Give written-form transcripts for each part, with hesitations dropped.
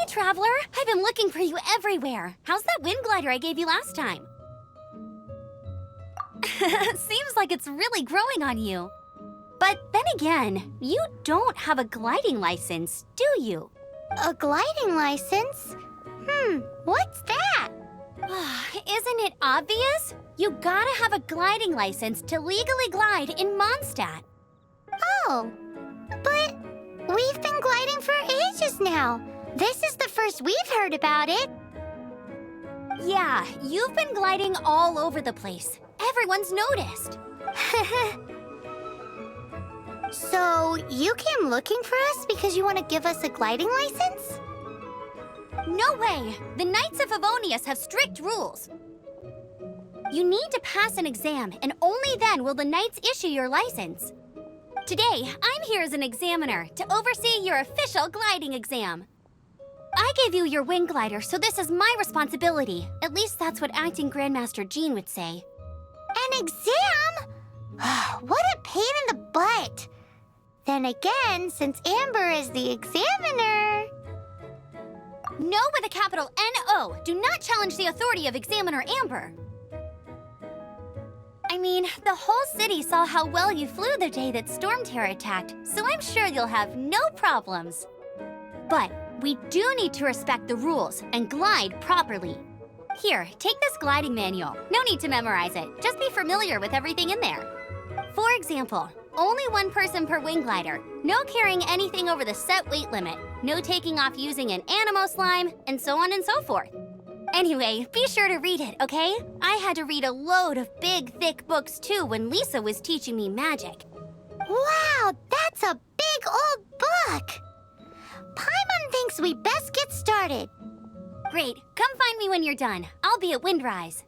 Traveler, I've been looking for you everywhere. How's that wind glider I gave you last time? Seems like it's really growing on you. But then again, you don't have a gliding license, do you? A gliding license? What's that? Isn't it obvious? You gotta have a gliding license to legally glide in Mondstadt. Oh, but we've been gliding for ages now. This is the first we've heard about it. Yeah, you've been gliding all over the place. Everyone's noticed. So, you came looking for us because you want to give us a gliding license? No way! The Knights of Favonius have strict rules. You need to pass an exam, and only then will the Knights issue your license. Today, I'm here as an examiner to oversee your official gliding exam. I gave you your wing glider, so this is my responsibility. At least that's what Acting Grandmaster Jean would say. An exam? What a pain in the butt. Then again, since Amber is the examiner... No with a capital N-O. Do not challenge the authority of Examiner Amber. I mean, the whole city saw how well you flew the day that Storm Terror attacked, so I'm sure you'll have no problems. But we do need to respect the rules and glide properly. Here, take this gliding manual. No need to memorize it. Just be familiar with everything in there. For example, only one person per wing glider. No carrying anything over the set weight limit. No taking off using an animo slime, and so on and so forth. Anyway, be sure to read it, okay? I had to read a load of big, thick books too when Lisa was teaching me magic. Wow, that's a big old book! Paimon thinks we best get started. Great. Come find me when you're done. I'll be at Windrise.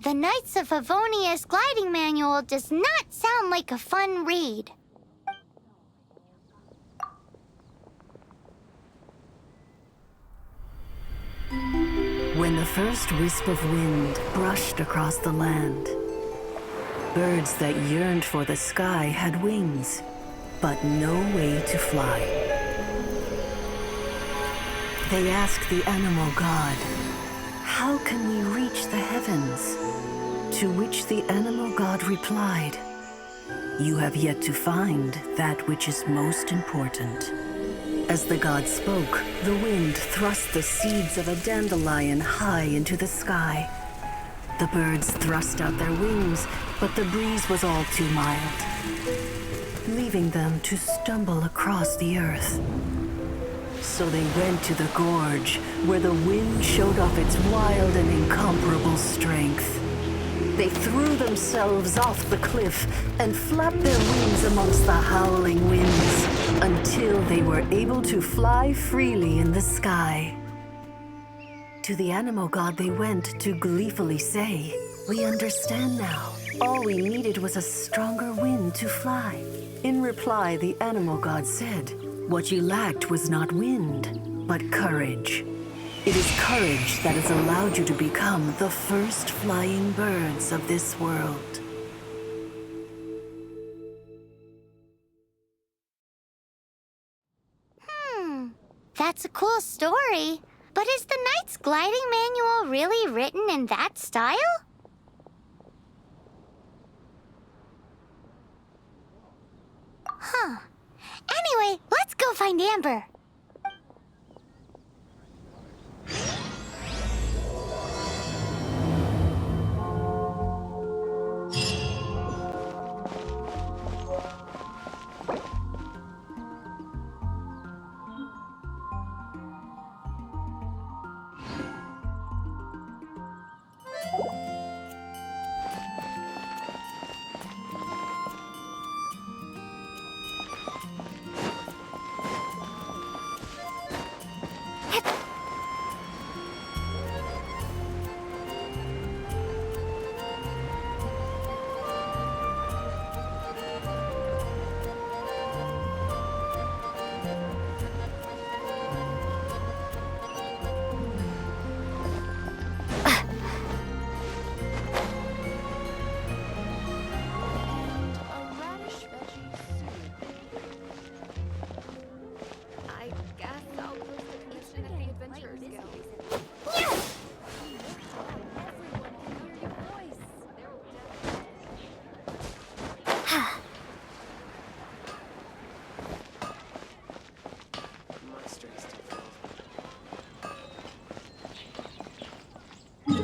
The Knights of Favonius gliding manual does not sound like a fun read. When the first wisp of wind brushed across the land, birds that yearned for the sky had wings, but no way to fly. They asked the animal god, "How can we reach the heavens?" To which the animal god replied, "You have yet to find that which is most important." As the god spoke, the wind thrust the seeds of a dandelion high into the sky. The birds thrust out their wings, but the breeze was all too mild, leaving them to stumble across the earth. So they went to the gorge, where the wind showed off its wild and incomparable strength. They threw themselves off the cliff and flapped their wings amongst the howling winds until they were able to fly freely in the sky. To the animal god they went to gleefully say, "We understand now. All we needed was a stronger wind to fly." In reply, the animal god said, "What you lacked was not wind, but courage. It is courage that has allowed you to become the first flying birds of this world." That's a cool story. But is the Knight's gliding manual really written in that style? Huh. Anyway, let's go find Amber.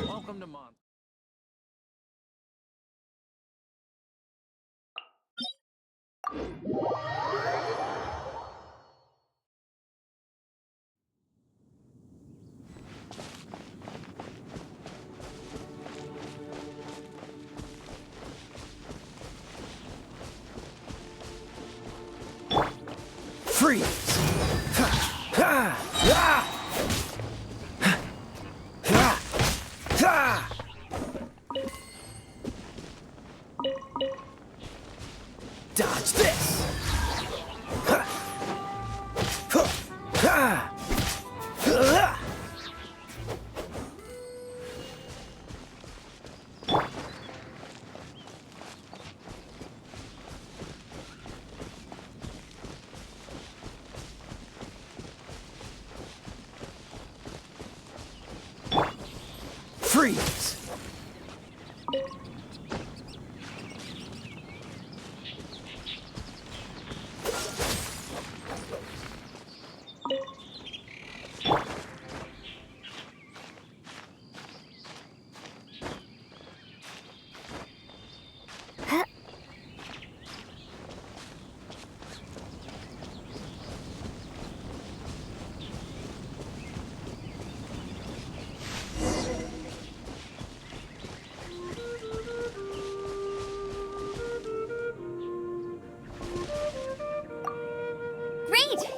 Welcome to Mont. Freeze! Dodge this! Freeze!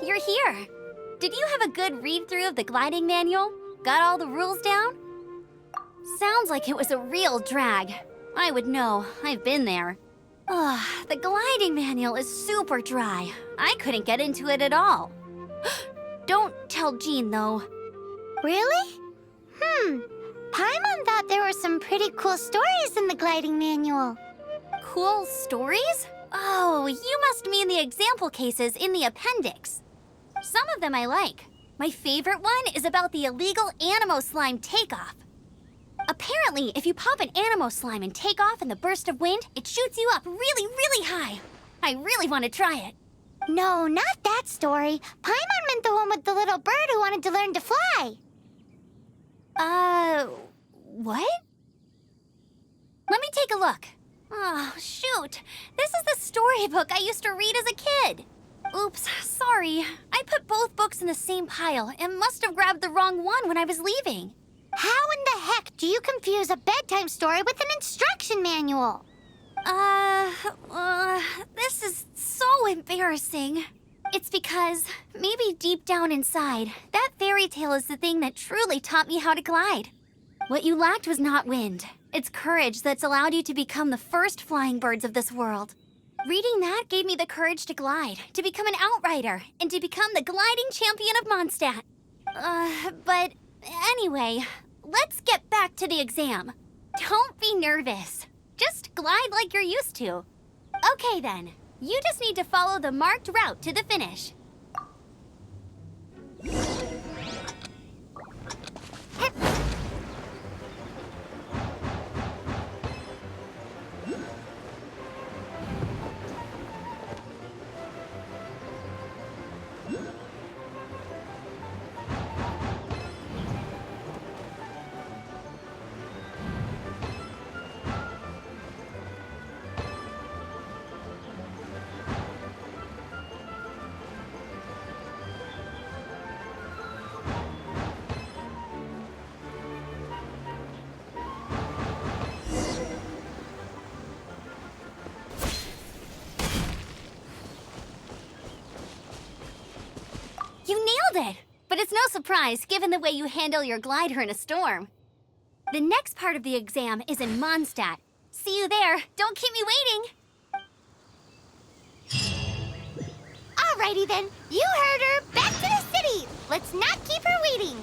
You're here. Did you have a good read-through of the gliding manual? Got all the rules down? Sounds like it was a real drag. I would know. I've been there. The gliding manual is super dry. I couldn't get into it at all. Don't tell Jean, though. Really? Paimon thought there were some pretty cool stories in the gliding manual. Cool stories? Oh, you must mean the example cases in the appendix. Some of them I like. My favorite one is about the illegal Animo slime takeoff. Apparently, if you pop an Animo slime and take off in the burst of wind, it shoots you up really, really high. I really want to try it. No, not that story. Paimon meant the one with the little bird who wanted to learn to fly. What? Let me take a look. Oh, shoot. This is the storybook I used to read as a kid. Oops, sorry. I put both books in the same pile and must have grabbed the wrong one when I was leaving. How in the heck do you confuse a bedtime story with an instruction manual? This is so embarrassing. It's because, maybe deep down inside, that fairy tale is the thing that truly taught me how to glide. What you lacked was not wind. It's courage that's allowed you to become the first flying birds of this world. Reading that gave me the courage to glide, to become an outrider, and to become the gliding champion of Mondstadt. But anyway, let's get back to the exam. Don't be nervous. Just glide like you're used to. Okay then, you just need to follow the marked route to the finish. You nailed it! But it's no surprise, given the way you handle your glider in a storm. The next part of the exam is in Mondstadt. See you there. Don't keep me waiting. Alrighty then, you heard her. Back to the city. Let's not keep her waiting.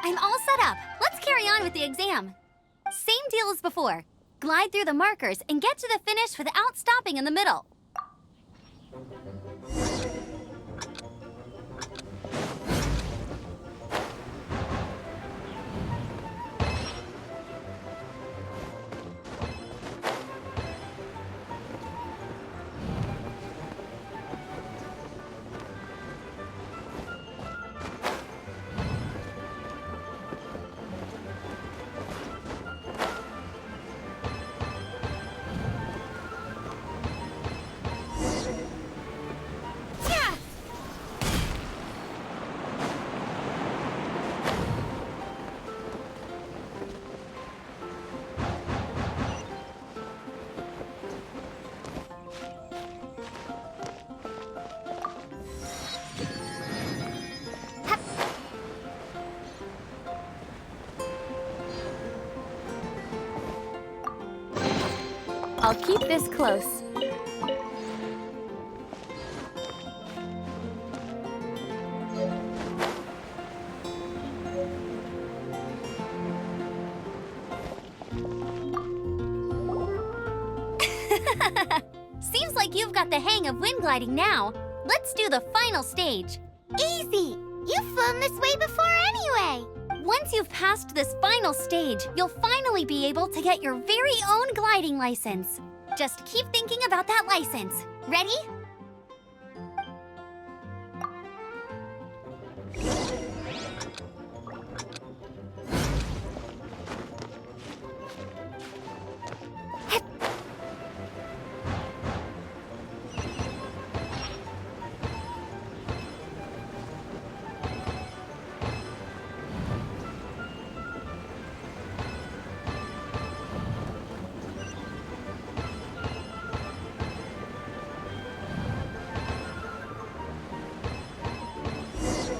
I'm all set up. Let's carry on with the exam. Same deal as before. Glide through the markers and get to the finish without stopping in the middle. I'll keep this close. Seems like you've got the hang of wind gliding now. Let's do the final stage. Easy! You've flown this way before anyway. Once you've passed this final stage, you'll finally be able to get your very own gliding license. Just keep thinking about that license. Ready?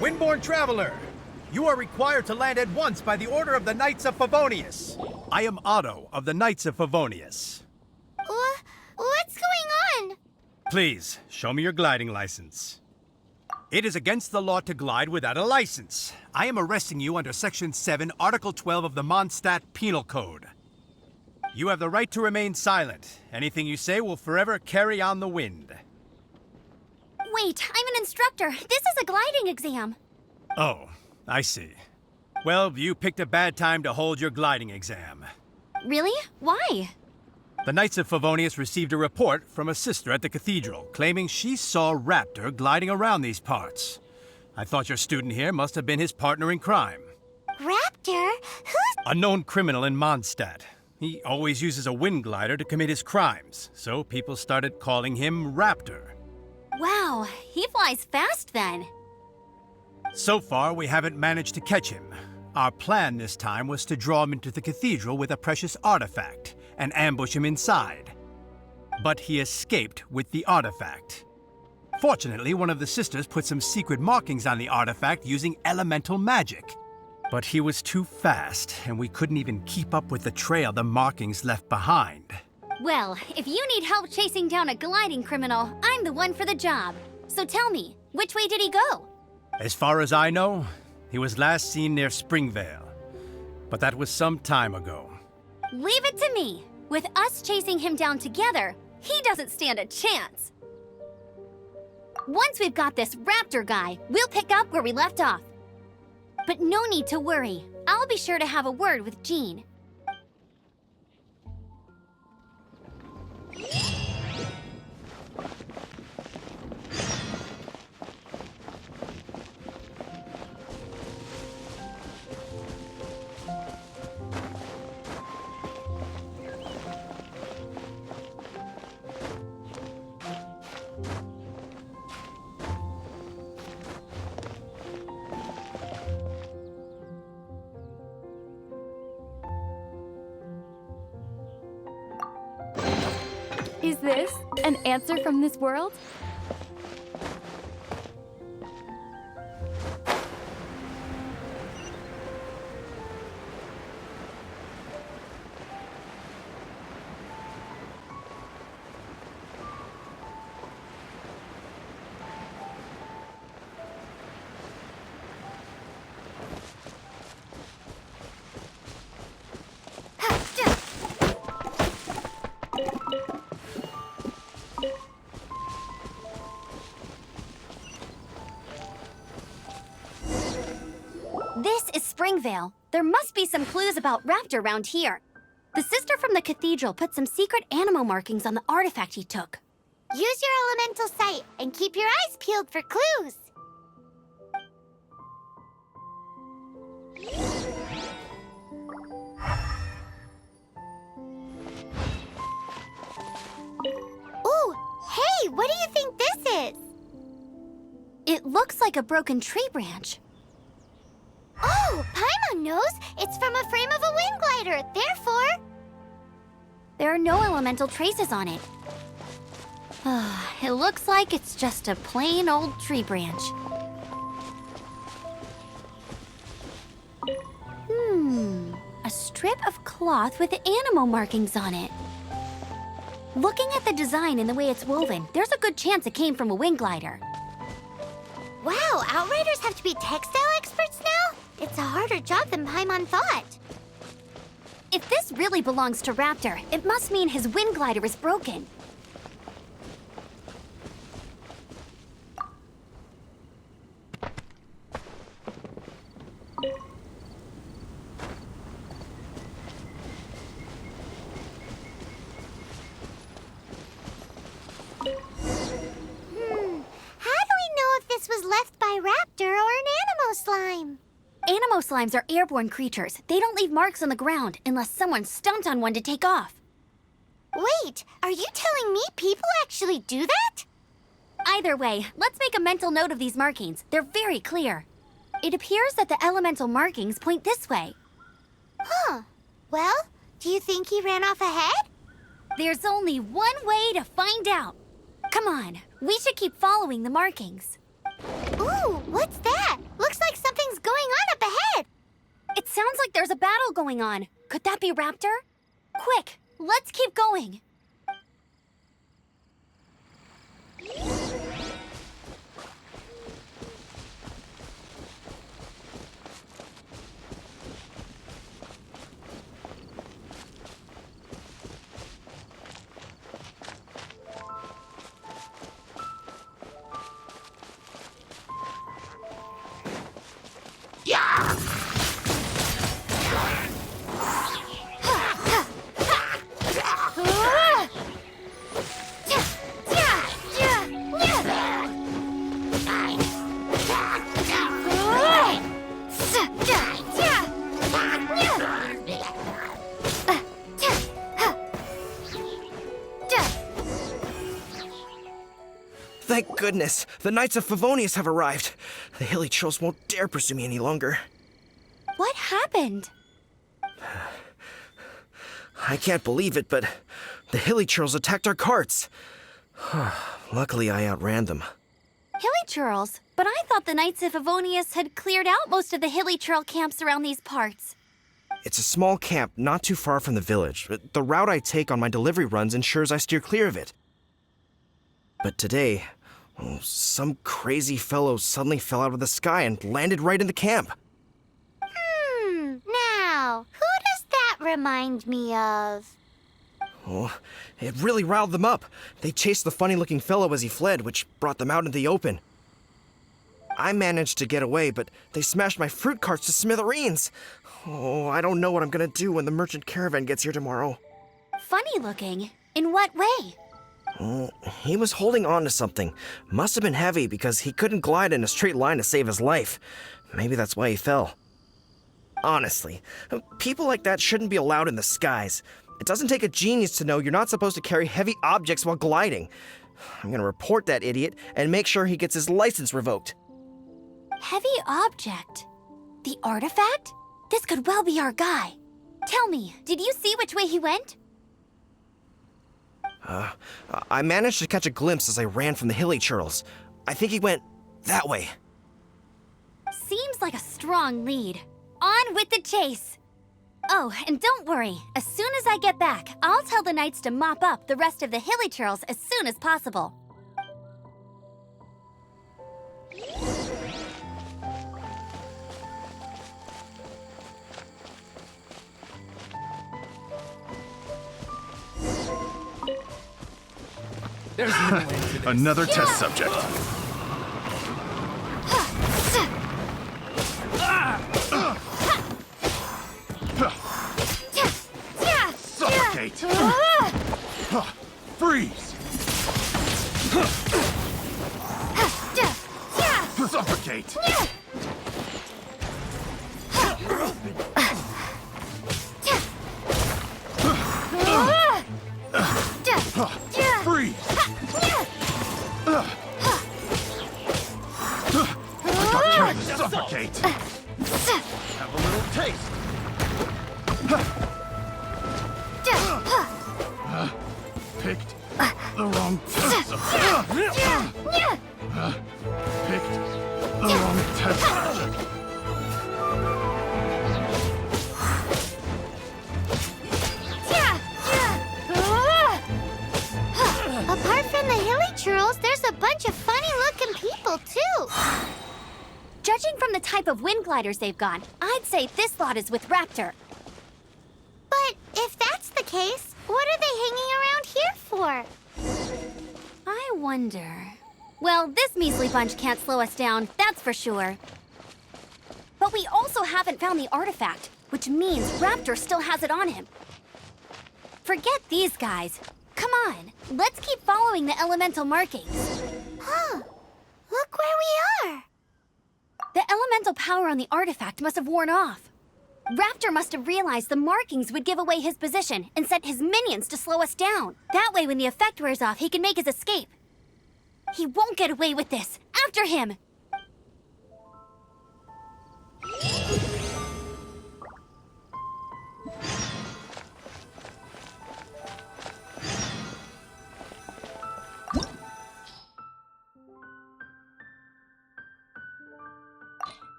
Windborn traveler, you are required to land at once by the order of the Knights of Favonius. I am Otto of the Knights of Favonius. What's going on? Please, show me your gliding license. It is against the law to glide without a license. I am arresting you under Section 7, Article 12 of the Mondstadt Penal Code. You have the right to remain silent. Anything you say will forever carry on the wind. Wait, I'm an instructor. This is a gliding exam. Oh, I see. Well, you picked a bad time to hold your gliding exam. Really? Why? The Knights of Favonius received a report from a sister at the cathedral claiming she saw Raptor gliding around these parts. I thought your student here must have been his partner in crime. Raptor? Who's... A known criminal in Mondstadt. He always uses a wind glider to commit his crimes, so people started calling him Raptor. Wow, he flies fast then. So far, we haven't managed to catch him. Our plan this time was to draw him into the cathedral with a precious artifact and ambush him inside. But he escaped with the artifact. Fortunately, one of the sisters put some secret markings on the artifact using elemental magic. But he was too fast, and we couldn't even keep up with the trail the markings left behind. Well, if you need help chasing down a gliding criminal, I'm the one for the job. So tell me, which way did he go? As far as I know, he was last seen near Springvale. But that was some time ago. Leave it to me. With us chasing him down together, he doesn't stand a chance. Once we've got this Raptor guy, we'll pick up where we left off. But no need to worry. I'll be sure to have a word with Jean. Is this an answer from this world? This is Springvale. There must be some clues about Raptor around here. The sister from the cathedral put some secret animal markings on the artifact he took. Use your elemental sight and keep your eyes peeled for clues. Ooh, hey, what do you think this is? It looks like a broken tree branch. Oh, Paimon knows. It's from a frame of a wind glider. Therefore... There are no elemental traces on it. It looks like it's just a plain old tree branch. A strip of cloth with animal markings on it. Looking at the design and the way it's woven, there's a good chance it came from a wind glider. Wow, Outriders have to be textile experts now? It's a harder job than Paimon thought. If this really belongs to Raptor, it must mean his wind glider is broken. by raptor or an animo slime. Animo slimes are airborne creatures. They don't leave marks on the ground unless someone stomped on one to take off. Wait, are you telling me people actually do that? Either way, let's make a mental note of these markings. They're very clear. It appears that the elemental markings point this way. Huh. Well, do you think he ran off ahead? There's only one way to find out. Come on, we should keep following the markings. Ooh, what's that? Looks like something's going on up ahead. It sounds like there's a battle going on. Could that be Raptor? Quick, let's keep going. Thank goodness, the Knights of Favonius have arrived. The hilly trolls won't dare pursue me any longer. What happened? I can't believe it, but the hilly trolls attacked our carts. Luckily, I outran them. Hilly churls? But I thought the Knights of Favonius had cleared out most of the hilly churl camps around these parts. It's a small camp not too far from the village. The route I take on my delivery runs ensures I steer clear of it. But today, some crazy fellow suddenly fell out of the sky and landed right in the camp. Now, who does that remind me of? Oh, it really riled them up. They chased the funny-looking fellow as he fled, which brought them out in the open. I managed to get away, but they smashed my fruit carts to smithereens. Oh, I don't know what I'm gonna do when the merchant caravan gets here tomorrow. Funny looking? In what way? He was holding on to something. Must have been heavy because he couldn't glide in a straight line to save his life. Maybe that's why he fell. Honestly, people like that shouldn't be allowed in the skies. It doesn't take a genius to know you're not supposed to carry heavy objects while gliding. I'm gonna report that idiot and make sure he gets his license revoked. Heavy object? The artifact? This could well be our guy. Tell me, did you see which way he went? I managed to catch a glimpse as I ran from the hilly churls. I think he went that way. Seems like a strong lead. On with the chase! Oh, and don't worry. As soon as I get back, I'll tell the knights to mop up the rest of the hilly churls as soon as possible. There's no way to this. Another test subject. Suffocate. Freeze. Suffocate. Freeze. Suffocate. Have a little taste. Picked the wrong test subject. Picked the wrong test subject. Apart from the hilly churls, there's a bunch of funny-looking people, too. Judging from the type of wind gliders they've got, I'd say this lot is with Raptor. But if that's the case, what are they hanging around here for? I wonder... Well, this measly bunch can't slow us down, that's for sure. But we also haven't found the artifact, which means Raptor still has it on him. Forget these guys. Come on, let's keep following the elemental markings. Huh. Look where we are. The elemental power on the artifact must have worn off. Raptor must have realized the markings would give away his position and sent his minions to slow us down. That way, when the effect wears off, he can make his escape. He won't get away with this. After him!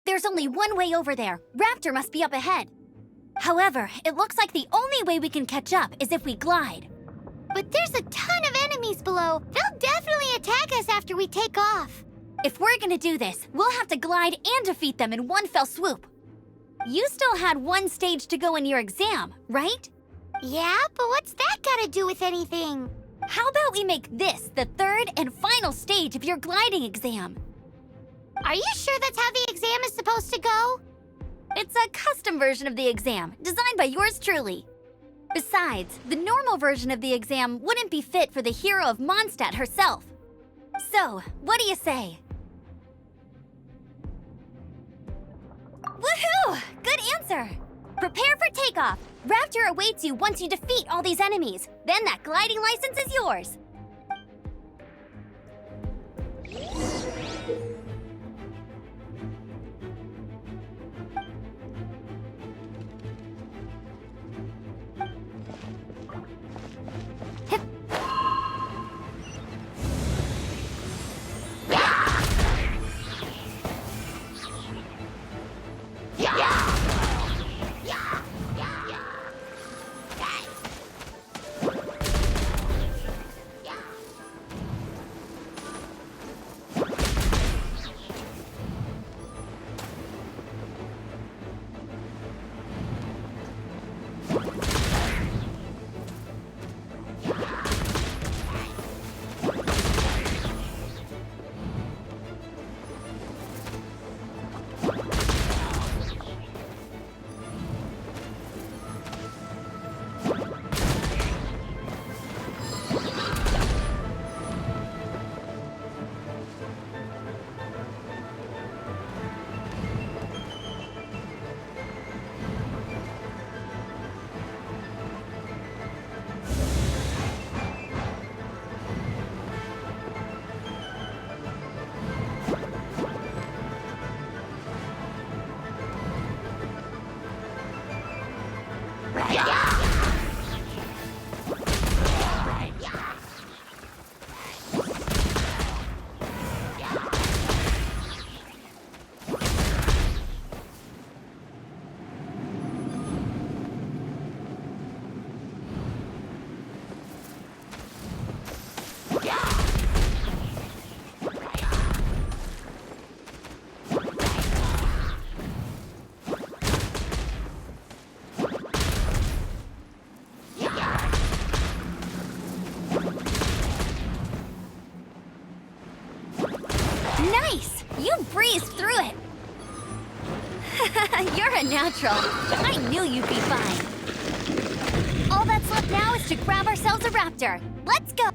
There's only one way over there. Raptor must be up ahead. However, it looks like the only way we can catch up is if we glide. But there's a ton of enemies below. They'll definitely attack us after we take off. If we're gonna do this, we'll have to glide and defeat them in one fell swoop. You still had one stage to go in your exam, right? Yeah, but what's that gotta do with anything? How about we make this the third and final stage of your gliding exam? Are you sure that's how the exam is supposed to go? It's a custom version of the exam, designed by yours truly. Besides, the normal version of the exam wouldn't be fit for the hero of Mondstadt herself. So, what do you say? Woohoo! Good answer! Prepare for takeoff. Raptor awaits you once you defeat all these enemies. Then that gliding license is yours. Nice! You breezed through it! You're a natural. I knew you'd be fine. All that's left now is to grab ourselves a raptor. Let's go!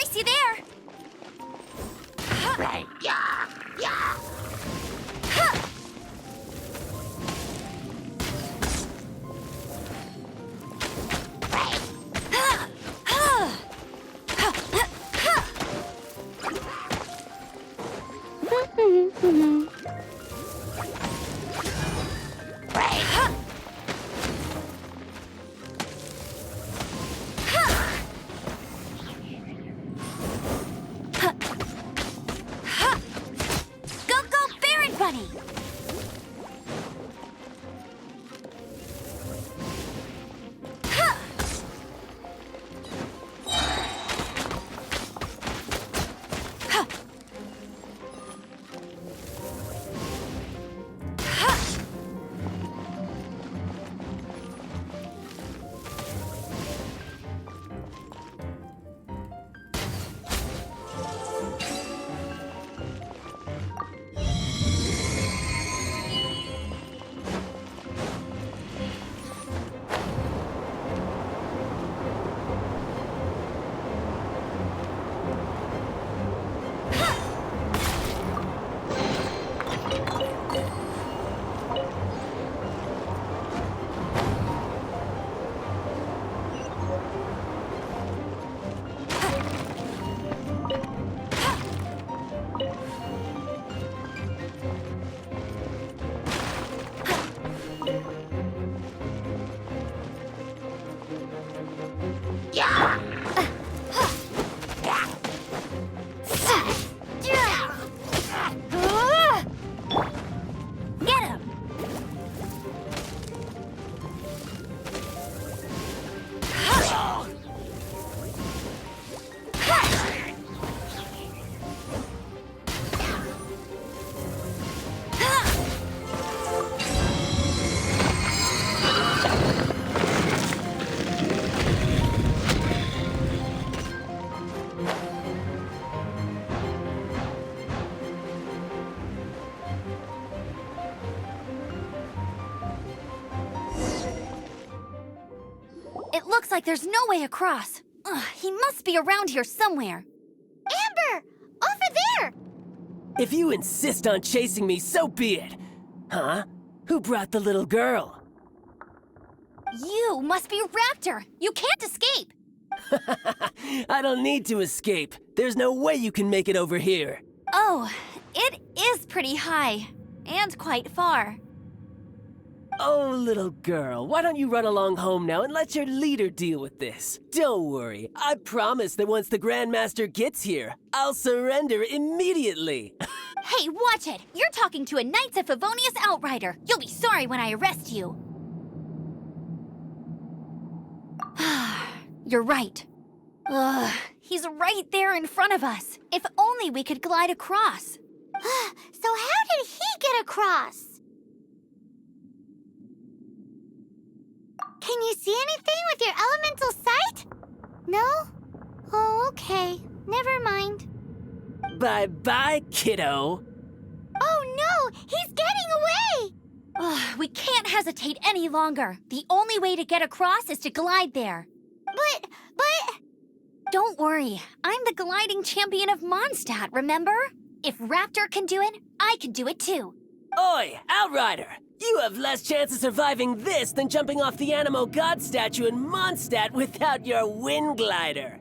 pricey there. Get him! It looks like there's no way across. Ugh, he must be around here somewhere. Amber! Over there! If you insist on chasing me, so be it. Huh? Who brought the little girl? You must be Raptor. You can't escape. I don't need to escape. There's no way you can make it over here. Oh, it is pretty high. And quite far. Oh, little girl, why don't you run along home now and let your leader deal with this? Don't worry, I promise that once the Grandmaster gets here, I'll surrender immediately. Hey, watch it! You're talking to a Knights of Favonius outrider. You'll be sorry when I arrest you. You're right. Ugh, he's right there in front of us. If only we could glide across. So how did he get across? Can you see anything with your elemental sight? No? Oh, okay. Never mind. Bye-bye, kiddo. Oh no! He's getting away! Ugh, we can't hesitate any longer. The only way to get across is to glide there. But... Don't worry. I'm the gliding champion of Mondstadt, remember? If Raptor can do it, I can do it too. Oi, Outrider! You have less chance of surviving this than jumping off the Animo God statue in Mondstadt without your wind glider.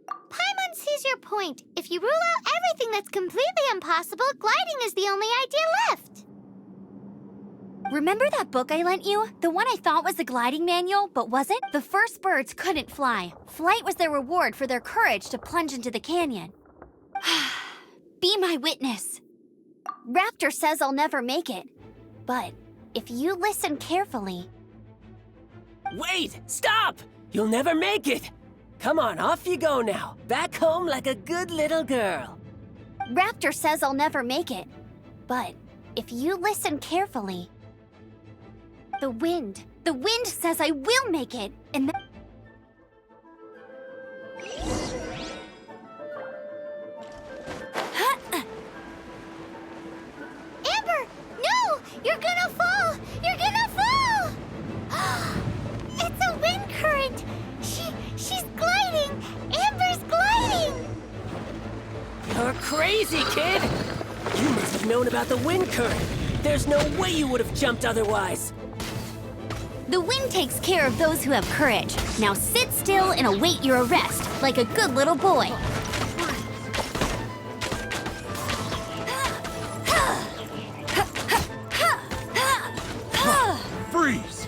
Paimon sees your point. If you rule out everything that's completely impossible, gliding is the only idea left. Remember that book I lent you? The one I thought was the gliding manual, but wasn't? The first birds couldn't fly. Flight was their reward for their courage to plunge into the canyon. Be my witness. Raptor says I'll never make it. But if you listen carefully... Wait! Stop! You'll never make it! Come on, off you go now. Back home like a good little girl. Raptor says I'll never make it. But if you listen carefully... The wind says I will make it, and Amber! No! You're gonna fall! You're gonna fall! It's a wind current! crazy, kid! You must have known about the wind current. There's no way you would have jumped otherwise. The wind takes care of those who have courage. Now sit still and await your arrest, like a good little boy. Freeze!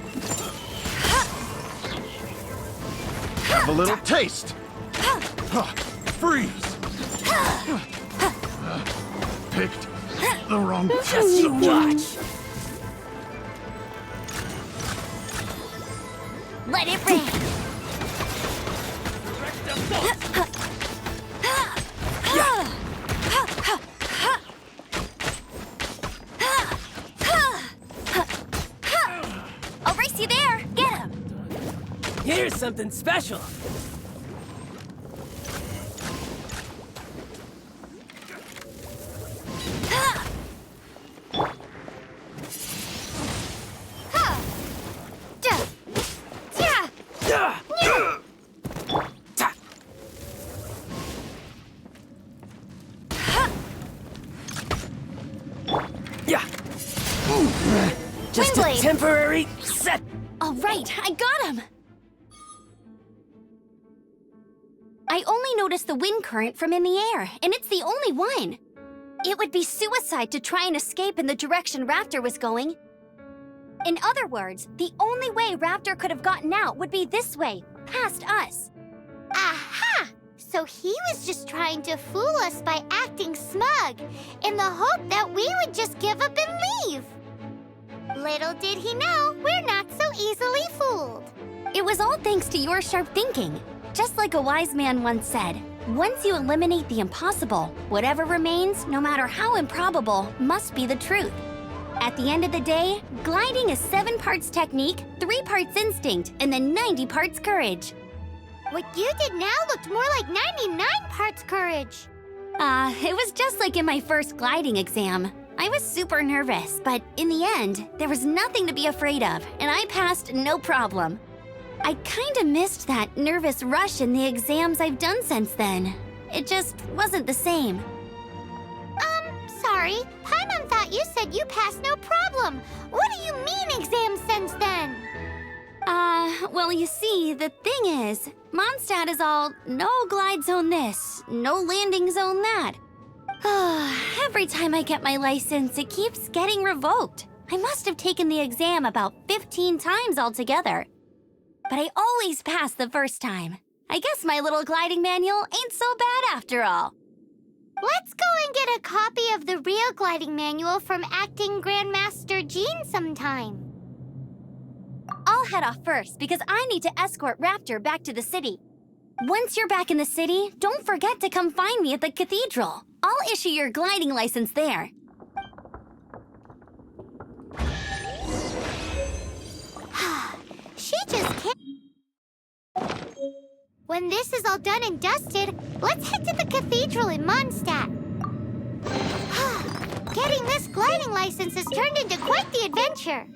Have a little taste! Freeze! Picked the wrong test. You watch. Let it rain. I'll race you there. Get him. Here's something special. Just a Windblade. temporary set. All right, I got him. I only noticed the wind current from in the air, and it's the only one. It would be suicide to try and escape in the direction Raptor was going. In other words, the only way Raptor could have gotten out would be this way, past us. Aha! So he was just trying to fool us by acting smug, in the hope that we would just give up and leave. Little did he know, we're not so easily fooled. It was all thanks to your sharp thinking. Just like a wise man once said, once you eliminate the impossible, whatever remains, no matter how improbable, must be the truth. At the end of the day, gliding is 7 parts technique, 3 parts instinct, and then 90 parts courage. What you did now looked more like 99 parts courage. It was just like in my first gliding exam. I was super nervous, but in the end, there was nothing to be afraid of, and I passed no problem. I kinda missed that nervous rush in the exams I've done since then. It just wasn't the same. Sorry, Paimon thought you said you passed no problem. What do you mean exams since then? Well, you see, the thing is, Mondstadt is all no glide zone this, no landing zone that. Every time I get my license, it keeps getting revoked. I must have taken the exam about 15 times altogether. But I always pass the first time. I guess my little gliding manual ain't so bad after all. Let's go and get a copy of the real gliding manual from Acting Grandmaster Jean sometime. I'll head off first because I need to escort Raptor back to the city. Once you're back in the city, don't forget to come find me at the cathedral. I'll issue your gliding license there. She just can't. When this is all done and dusted, let's head to the cathedral in Mondstadt. Getting this gliding license has turned into quite the adventure.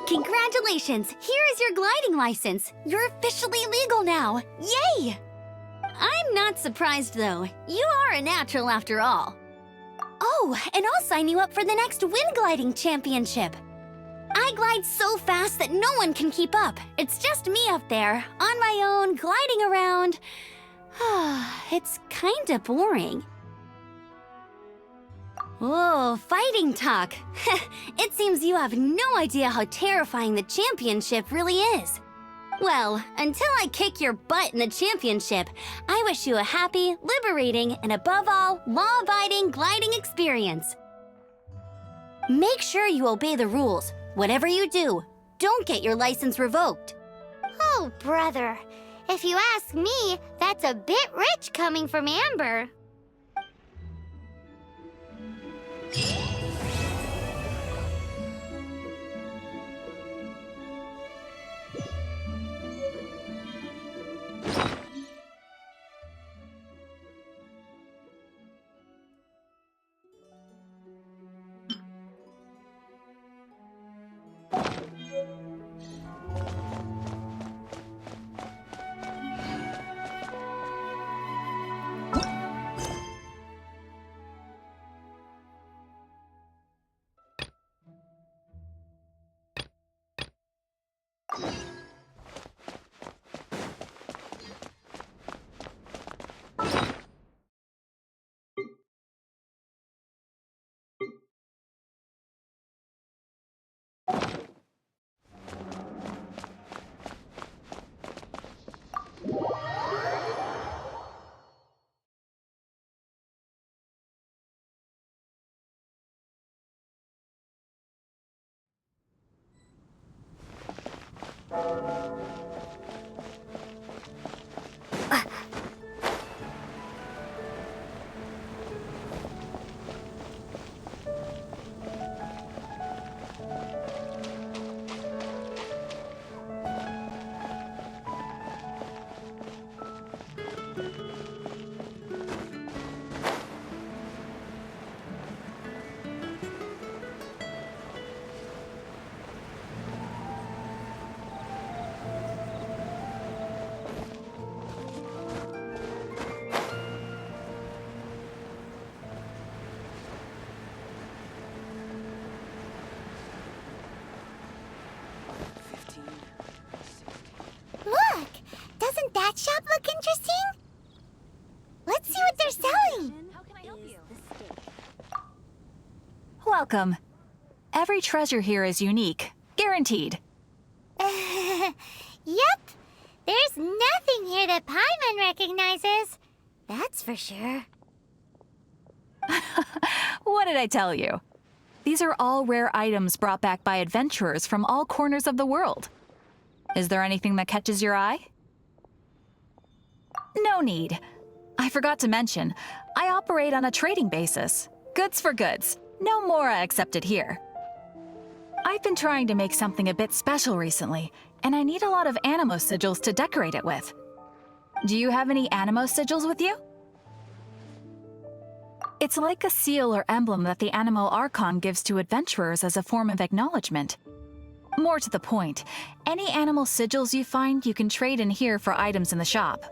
Congratulations! Here is your gliding license. You're officially legal now. Yay! I'm not surprised, though. You are a natural after all. Oh, and I'll sign you up for the next wind gliding championship. I glide so fast that no one can keep up. It's just me up there, on my own, gliding around. It's kinda boring. Oh, fighting talk. It seems you have no idea how terrifying the championship really is. Well, until I kick your butt in the championship, I wish you a happy, liberating, and above all, law-abiding gliding experience. Make sure you obey the rules. Whatever you do, don't get your license revoked. Oh, brother. If you ask me, that's a bit rich coming from Amber. Look! Doesn't that shop look interesting? Let's see what they're selling. How can I help you? Welcome. Every treasure here is unique, guaranteed. Yep. There's nothing here that Paimon recognizes. That's for sure. What did I tell you? These are all rare items brought back by adventurers from all corners of the world. Is there anything that catches your eye? No need. I forgot to mention, I operate on a trading basis. Goods for goods. No Mora accepted here. I've been trying to make something a bit special recently, and I need a lot of animo sigils to decorate it with. Do you have any animo sigils with you? It's like a seal or emblem that the Animo Archon gives to adventurers as a form of acknowledgement. More to the point, any animal sigils you find you can trade in here for items in the shop.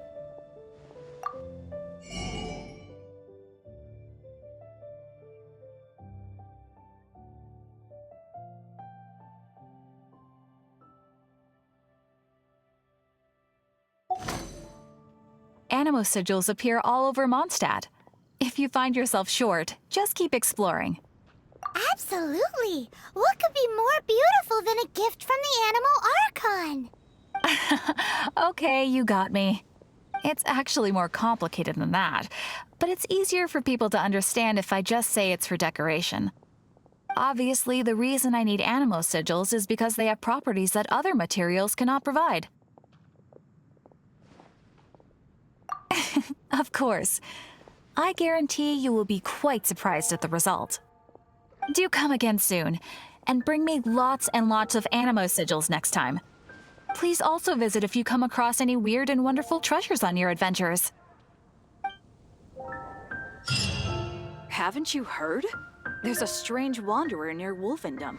Animo sigils appear all over Mondstadt. If you find yourself short, just keep exploring. Absolutely! What could be more beautiful than a gift from the Animal Archon? Okay, you got me. It's actually more complicated than that, but it's easier for people to understand if I just say it's for decoration. Obviously, the reason I need animo sigils is because they have properties that other materials cannot provide. Of course. I guarantee you will be quite surprised at the result. Do come again soon, and bring me lots and lots of animo sigils next time. Please also visit if you come across any weird and wonderful treasures on your adventures. Haven't you heard? There's a strange wanderer near Wolfendom.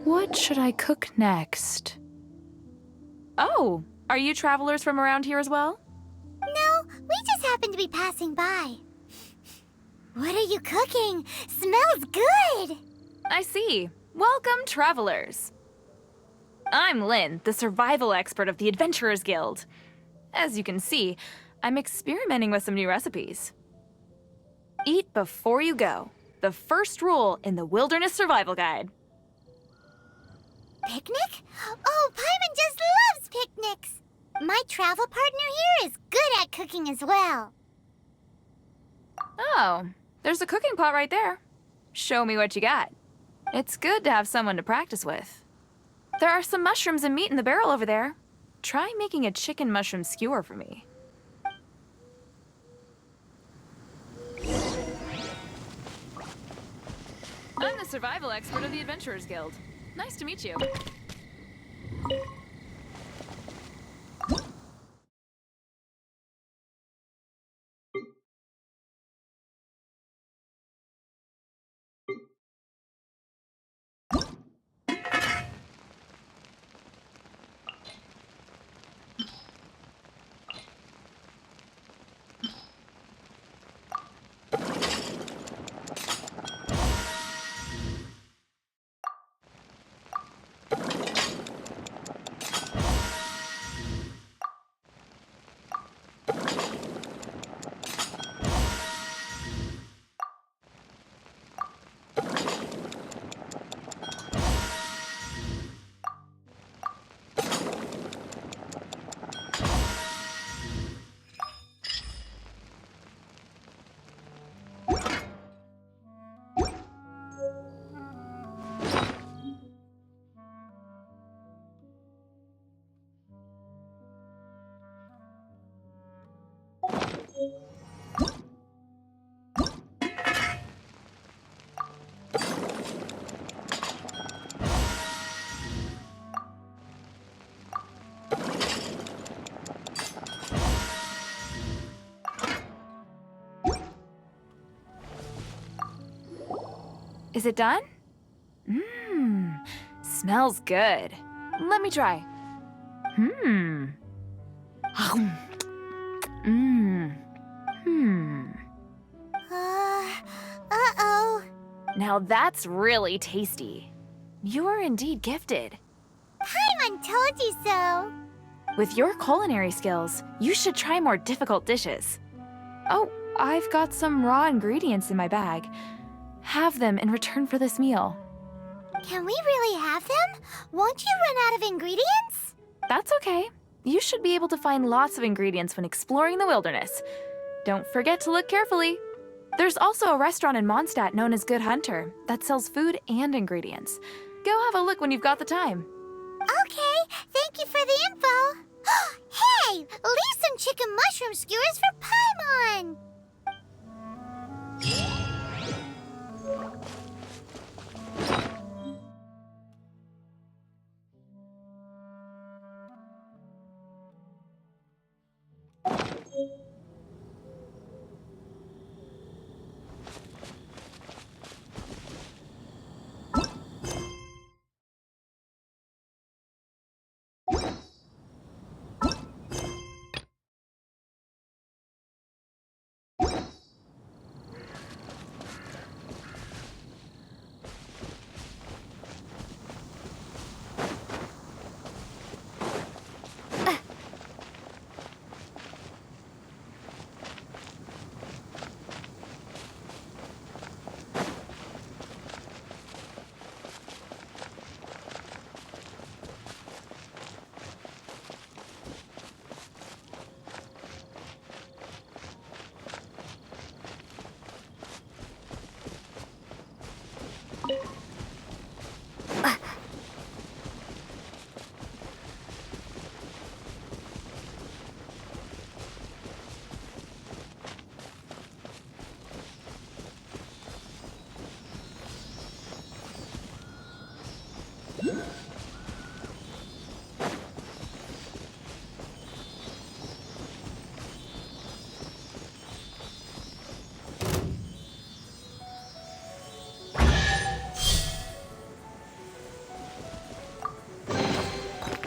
What should I cook next? Oh, are you travelers from around here as well? No, we just happen to be passing by. What are you cooking? Smells good! I see. Welcome, travelers. I'm Lynn, the survival expert of the Adventurers Guild. As you can see, I'm experimenting with some new recipes. Eat before you go. The first rule in the Wilderness Survival Guide. Picnic? Oh, Paimon just loves picnics! My travel partner here is good at cooking as well. Oh, there's a cooking pot right there. Show me what you got. It's good to have someone to practice with. There are some mushrooms and meat in the barrel over there. Try making a chicken mushroom skewer for me. I'm the survival expert of the Adventurers Guild. Nice to meet you. Is it done? Mmm, smells good. Let me try. Mmm. Uh-oh. Now that's really tasty. You are indeed gifted. Paimon told you so. With your culinary skills, you should try more difficult dishes. Oh, I've got some raw ingredients in my bag. Have them in return for this meal. Can we really have them? Won't you run out of ingredients? That's okay. You should be able to find lots of ingredients when exploring the wilderness. Don't forget to look carefully. There's also a restaurant in Mondstadt known as Good Hunter that sells food and ingredients. Go have a look when you've got the time. Okay, thank you for the info. some skewers for Paimon!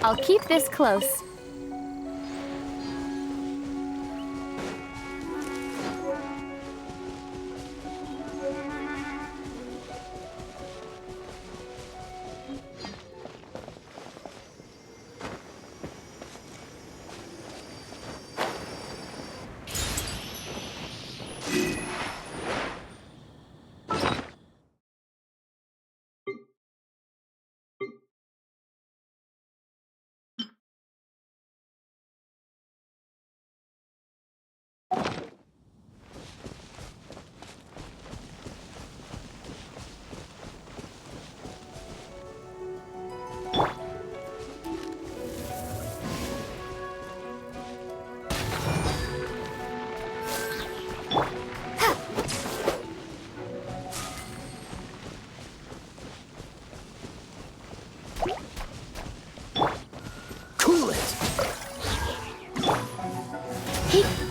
I'll keep this close. Cool it! He